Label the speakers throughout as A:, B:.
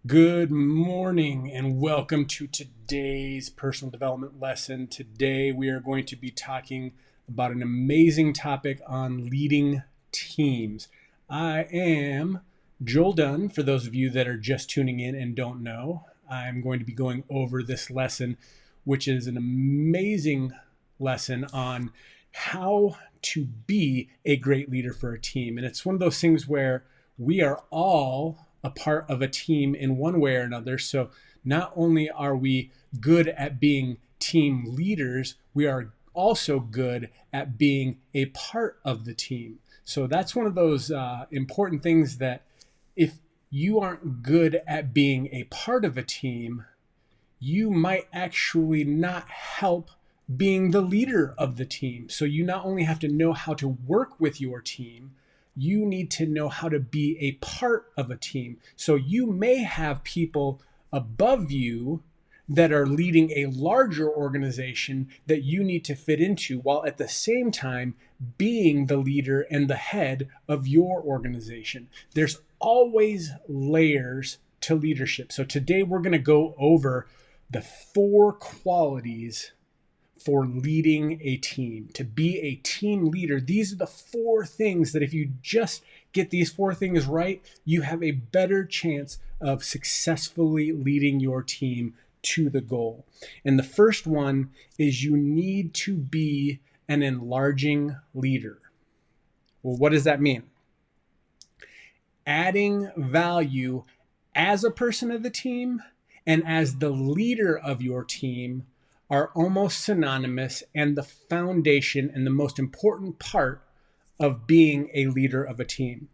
A: Good morning and welcome to today's personal development lesson. Today we are going to be talking about an amazing topic on leading teams. I am Joel Dunn, for those of you that are just tuning in and don't know. I'm going to be going over this lesson, which is an amazing lesson on how to be a great leader for a team. And it's one of those things where we are all a part of a team in one way or another. So not only are we good at being team leaders, we are also good at being a part of the team. So that's one of those important things that if you aren't good at being a part of a team, you might actually not help being the leader of the team. So you not only have to know how to work with your team, you need to know how to be a part of a team. So you may have people above you that are leading a larger organization that you need to fit into, while at the same time being the leader and the head of your organization. There's always layers to leadership. So today we're going to go over the 4 qualities for leading a team. To be a team leader, these are the 4 things that if you just get these 4 things right, you have a better chance of successfully leading your team to the goal. And the first one is you need to be an enlarging leader. Well, what does that mean? Adding value as a person of the team and as the leader of your team are almost synonymous and the foundation and the most important part of being a leader of a team.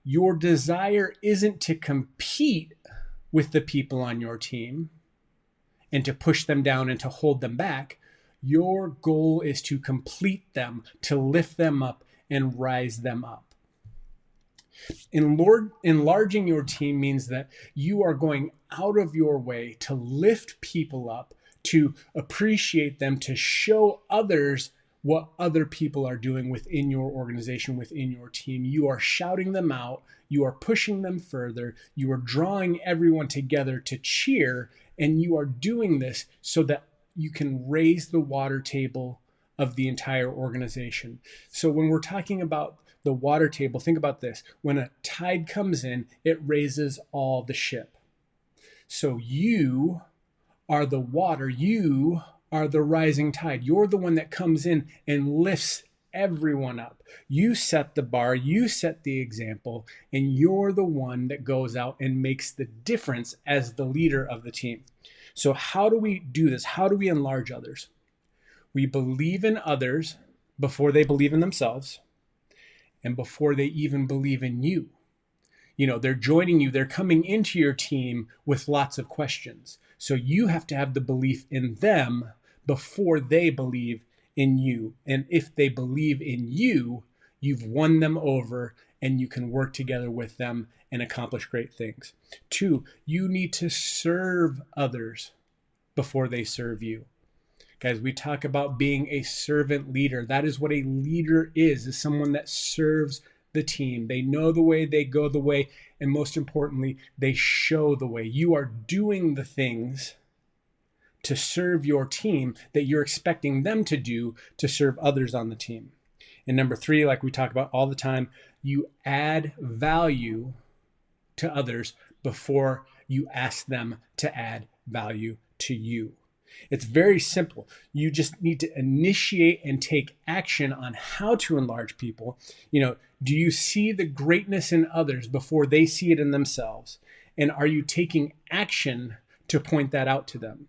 A: Your desire isn't to compete with the people on your team and to push them down and to hold them back. Your goal is to complete them, to lift them up and rise them up. Enlarging your team means that you are going out of your way to lift people up, to appreciate them, to show others what other people are doing within your organization, within your team. You are shouting them out. You are pushing them further. You are drawing everyone together to cheer. And you are doing this so that you can raise the water table of the entire organization. So when we're talking about the water table, think about this. When a tide comes in, it raises all the ship. So you are the water. You are the rising tide. You're the one that comes in and lifts everyone up. You set the bar, you set the example, and you're the one that goes out and makes the difference as the leader of the team. So how do we do this? How do we enlarge others? We believe in others before they believe in themselves and before they even believe in you. You know, they're joining you, they're coming into your team with lots of questions. So you have to have the belief in them before they believe in you. And if they believe in you, you've won them over and you can work together with them and accomplish great things. 2, you need to serve others before they serve you. Guys, we talk about being a servant leader. That is what a leader is someone that serves the team. They know the way, they go the way, and most importantly, they show the way. You are doing the things to serve your team that you're expecting them to do to serve others on the team. And number 3, like we talk about all the time, you add value to others before you ask them to add value to you. It's very simple. You just need to initiate and take action on how to enlarge people. You know, do you see the greatness in others before they see it in themselves? And are you taking action to point that out to them?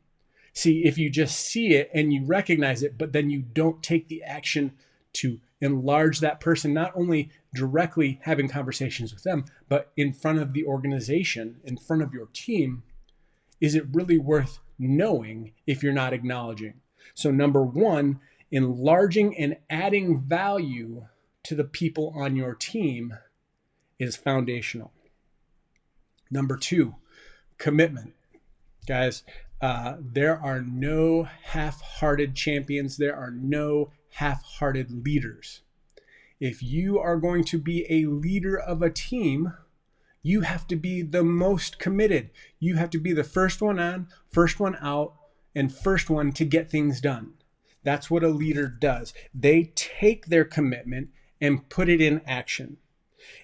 A: See, if you just see it and you recognize it, but then you don't take the action to enlarge that person, not only directly having conversations with them, but in front of the organization, in front of your team, is it really worth knowing if you're not acknowledging? So number 1, enlarging and adding value to the people on your team is foundational. Number 2, commitment. Guys, there are no half-hearted champions. There are no half-hearted leaders. If you are going to be a leader of a team, You have to be the most committed. You have to be the first one on, first one out, and first one to get things done. That's what a leader does. They take their commitment and put it in action.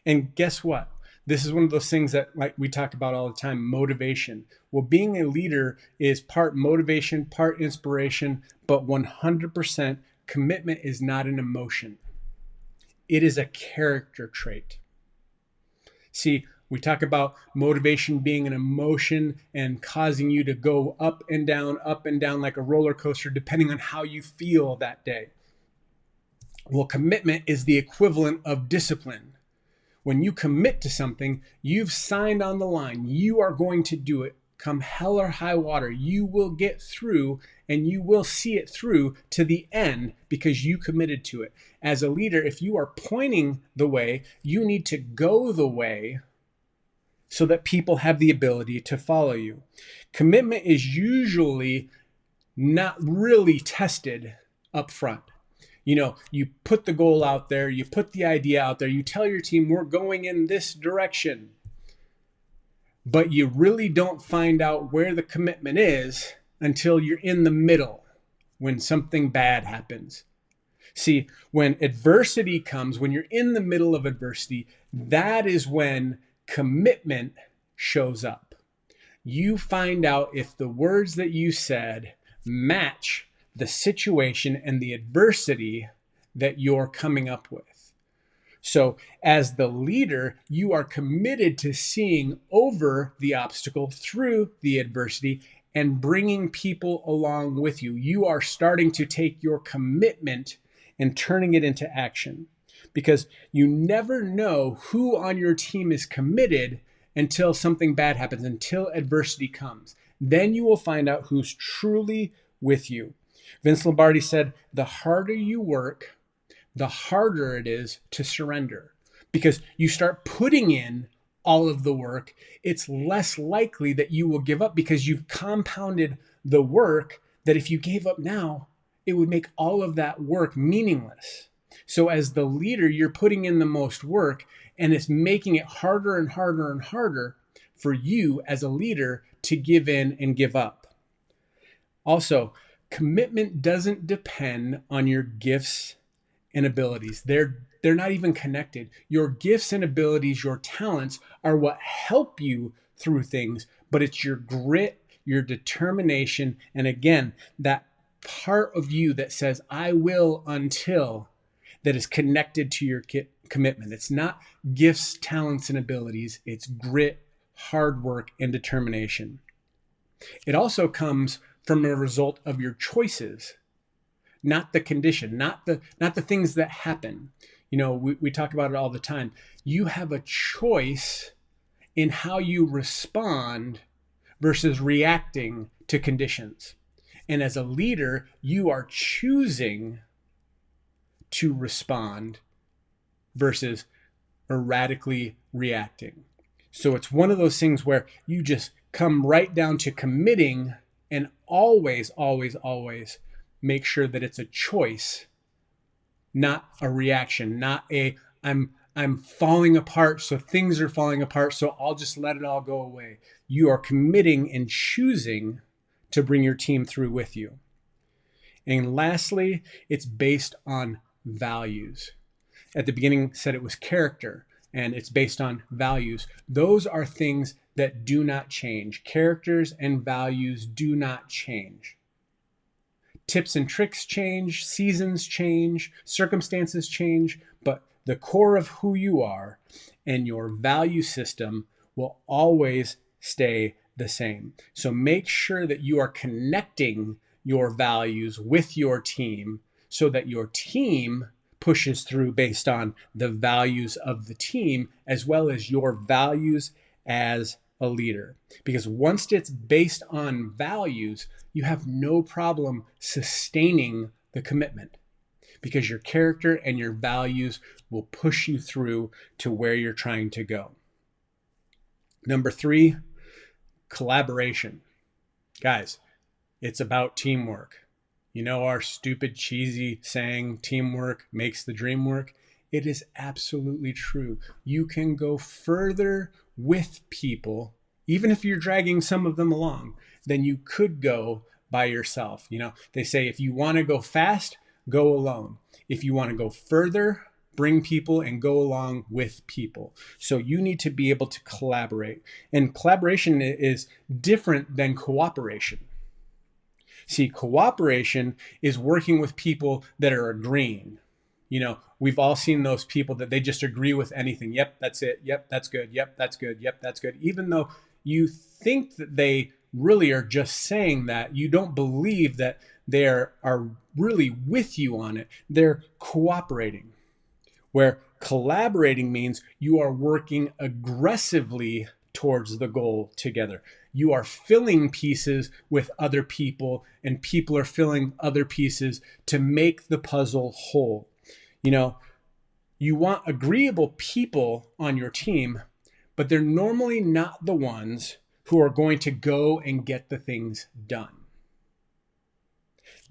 A: And guess what? This is one of those things that like we talk about all the time, motivation. Well, being a leader is part motivation, part inspiration, but 100% commitment is not an emotion. It is a character trait. See, we talk about motivation being an emotion and causing you to go up and down like a roller coaster, depending on how you feel that day. Well, commitment is the equivalent of discipline. When you commit to something, you've signed on the line. You are going to do it. Come hell or high water, you will get through and you will see it through to the end because you committed to it. As a leader, if you are pointing the way, you need to go the way so that people have the ability to follow you. Commitment is usually not really tested up front. You know, you put the goal out there, you put the idea out there, you tell your team we're going in this direction, but you really don't find out where the commitment is until you're in the middle when something bad happens. See, when adversity comes, when you're in the middle of adversity, that is when commitment shows up. You find out if the words that you said match the situation and the adversity that you're coming up with. So as the leader, you are committed to seeing over the obstacle through the adversity and bringing people along with you. You are starting to take your commitment and turning it into action, because you never know who on your team is committed until something bad happens, until adversity comes. Then you will find out who's truly with you. Vince Lombardi said, the harder you work, the harder it is to surrender, because you start putting in all of the work. It's less likely that you will give up because you've compounded the work that if you gave up now, it would make all of that work meaningless. So as the leader, you're putting in the most work and it's making it harder and harder and harder for you as a leader to give in and give up. Also, commitment doesn't depend on your gifts and abilities. They're not even connected. Your gifts and abilities, your talents are what help you through things, but it's your grit, your determination, and again, that part of you that says, I will until, that is connected to your commitment. It's not gifts, talents, and abilities. It's grit, hard work, and determination. It also comes from a result of your choices, not the condition, not the things that happen. You know, we talk about it all the time. You have a choice in how you respond versus reacting to conditions. And as a leader, you are choosing to respond versus erratically reacting. So it's one of those things where you just come right down to committing, and always, always, always make sure that it's a choice, not a reaction, not a I'm falling apart, so things are falling apart, so I'll just let it all go away. You are committing and choosing to bring your team through with you. And lastly, it's based on values. At the beginning, said it was character, and it's based on values. Those are things that do not change. Characters and values do not change. Tips and tricks change, seasons change, circumstances change, but the core of who you are and your value system will always stay the same. So make sure that you are connecting your values with your team so that your team pushes through based on the values of the team as well as your values as a leader. Because once it's based on values, you have no problem sustaining the commitment, because your character and your values will push you through to where you're trying to go. Number 3, collaboration. Guys, it's about teamwork. You know our stupid, cheesy saying, teamwork makes the dream work? It is absolutely true. You can go further with people, even if you're dragging some of them along, than you could go by yourself. You know, they say if you want to go fast, go alone. If you want to go further, bring people and go along with people. So you need to be able to collaborate. And collaboration is different than cooperation. See, cooperation is working with people that are agreeing. You know, we've all seen those people that they just agree with anything. Yep, that's it. Yep, that's good. Yep, that's good. Yep, that's good. Even though you think that they really are just saying that, you don't believe that they are really with you on it. They're cooperating. Where collaborating means you are working aggressively towards the goal together. You are filling pieces with other people, and people are filling other pieces to make the puzzle whole. You know, you want agreeable people on your team, but they're normally not the ones who are going to go and get the things done.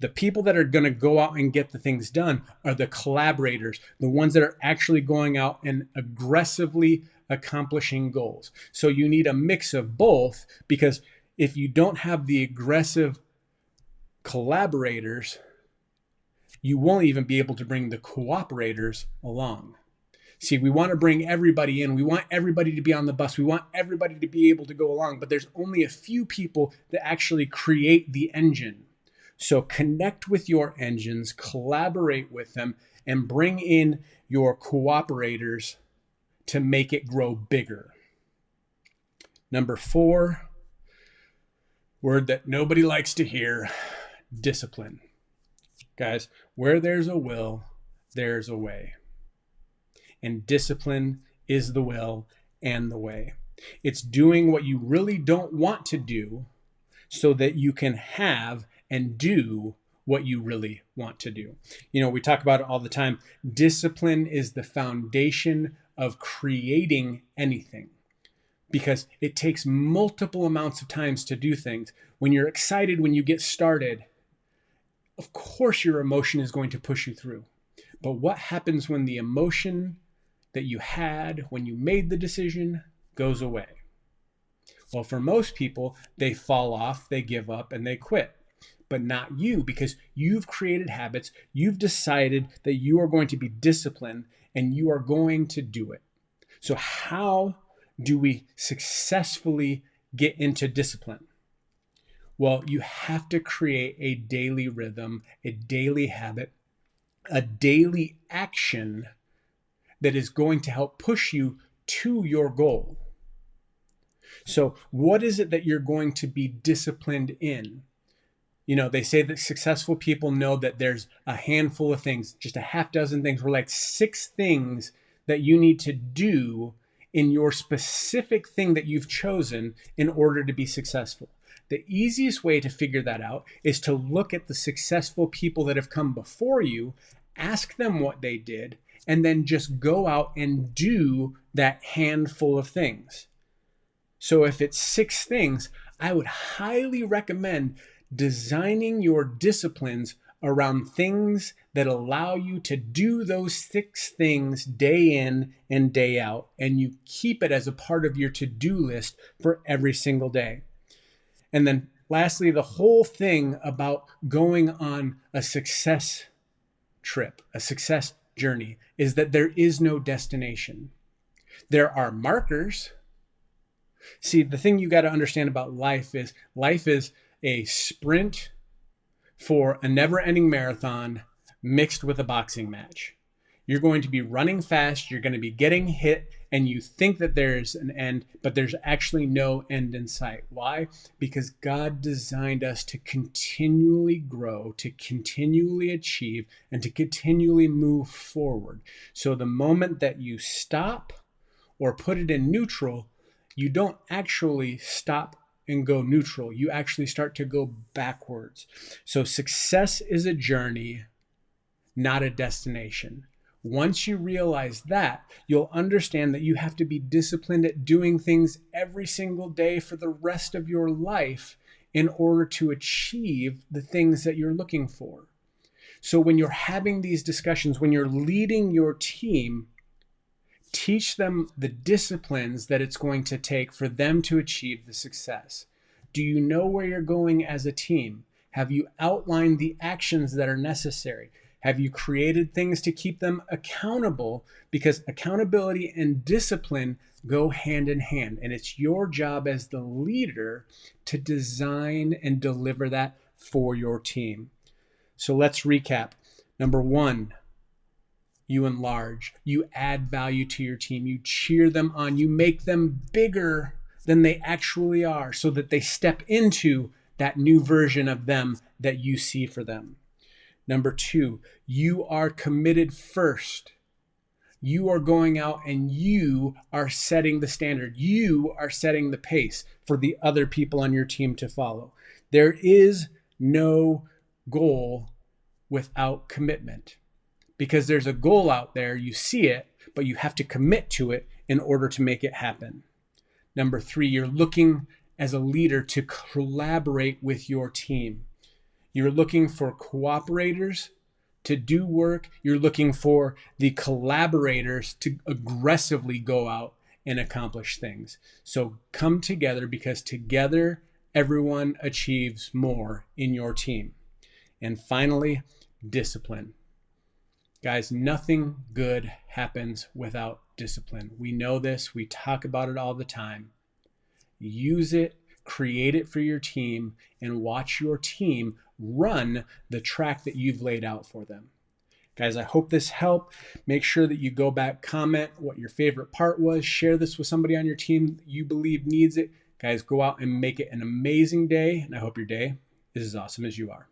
A: The people that are going to go out and get the things done are the collaborators, the ones that are actually going out and aggressively accomplishing goals. So you need a mix of both, because if you don't have the aggressive collaborators, you won't even be able to bring the cooperators along. See, we want to bring everybody in. We want everybody to be on the bus. We want everybody to be able to go along, but there's only a few people that actually create the engine. So connect with your engines, collaborate with them, and bring in your cooperators to make it grow bigger. Number 4, word that nobody likes to hear, discipline. Guys, where there's a will, there's a way. And discipline is the will and the way. It's doing what you really don't want to do so that you can have and do what you really want to do. You know, we talk about it all the time. Discipline is the foundation of creating anything, because it takes multiple amounts of times to do things. When you're excited, when you get started, of course your emotion is going to push you through. But what happens when the emotion that you had when you made the decision goes away? Well, for most people, they fall off, they give up, and they quit. But not you, because you've created habits. You've decided that you are going to be disciplined and you are going to do it. So how do we successfully get into discipline? Well, you have to create a daily rhythm, a daily habit, a daily action that is going to help push you to your goal. So what is it that you're going to be disciplined in? You know, they say that successful people know that there's a handful of things, just a half dozen things, or like 6 things that you need to do in your specific thing that you've chosen in order to be successful. The easiest way to figure that out is to look at the successful people that have come before you, ask them what they did, and then just go out and do that handful of things. So if it's 6 things, I would highly recommend designing your disciplines around things that allow you to do those 6 things day in and day out, and you keep it as a part of your to-do list for every single day. And then lastly, the whole thing about going on a success trip, a success journey, is that there is no destination. There are markers. See, the thing you got to understand about life is a sprint for a never-ending marathon mixed with a boxing match. You're going to be running fast, you're going to be getting hit, and you think that there's an end, but there's actually no end in sight. Why? Because God designed us to continually grow, to continually achieve, and to continually move forward. So the moment that you stop or put it in neutral, you don't actually stop and go neutral. You actually start to go backwards. So success is a journey, not a destination. Once you realize that, you'll understand that you have to be disciplined at doing things every single day for the rest of your life in order to achieve the things that you're looking for. So when you're having these discussions, when you're leading your team, Teach them the disciplines that it's going to take for them to achieve the success. Do you know where you're going as a team? Have you outlined the actions that are necessary? Have you created things to keep them accountable? Because accountability and discipline go hand in hand. And it's your job as the leader to design and deliver that for your team. So let's recap. Number one, you enlarge, you add value to your team, you cheer them on, you make them bigger than they actually are so that they step into that new version of them that you see for them. Number two, you are committed first. You are going out and you are setting the standard. You are setting the pace for the other people on your team to follow. There is no goal without commitment, because there's a goal out there, you see it, but you have to commit to it in order to make it happen. Number three, you're looking as a leader to collaborate with your team. You're looking for cooperators to do work. You're looking for the collaborators to aggressively go out and accomplish things. So come together, because together everyone achieves more in your team. And finally, discipline. Guys, nothing good happens without discipline. We know this. We talk about it all the time. Use it, create it for your team, and watch your team run the track that you've laid out for them. Guys, I hope this helped. Make sure that you go back, comment what your favorite part was, share this with somebody on your team you believe needs it. Guys, go out and make it an amazing day, and I hope your day is as awesome as you are.